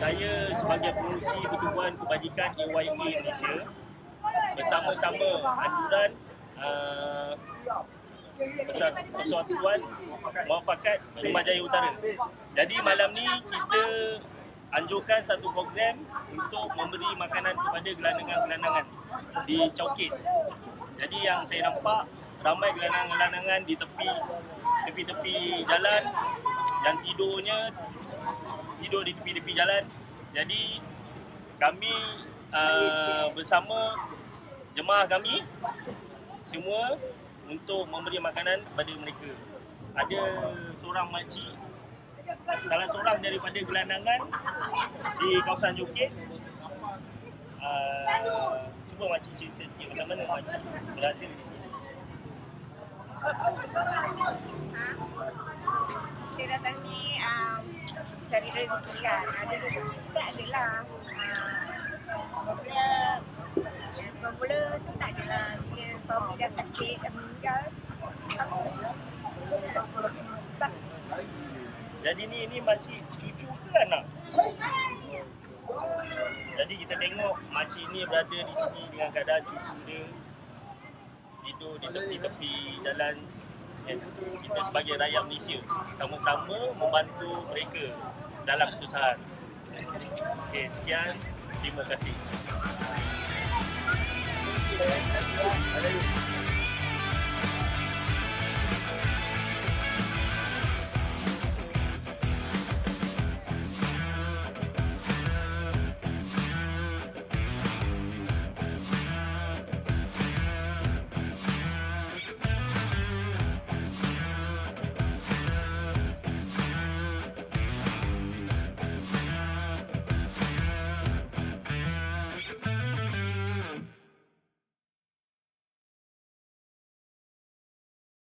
Saya sebagai pengurusi Pertubuhan Kebajikan AYA Malaysia bersama-sama anjuran Persatuan Muafakat Jaya Utara. Jadi malam ni kita anjurkan satu program untuk memberi makanan kepada gelandangan-gelandangan di Chowkit. Jadi yang saya nampak ramai gelandangan-gelandangan di tepi-tepi jalan yang tidur di tepi-tepi jalan. Jadi kami bersama jemaah kami semua untuk memberi makanan kepada mereka. Ada seorang makcik, salah seorang daripada gelandangan di kawasan Chowkit. Cuba makcik cerita sikit macam mana makcik berada di sini. Kita datang ni cari rezeki kan. Ada rezeki tak adalah. Bermula tu tak adalah. Dia suami dah sakit, dah meninggal. Jadi ni makcik cucu ke anak? Jadi kita tengok makcik ni berada di sini dengan keadaan cucu dia tidur di tepi-tepi jalan. Kita sebagai rakyat Malaysia sama-sama membantu mereka dalam kesusahan. Okey, sekian. Terima kasih.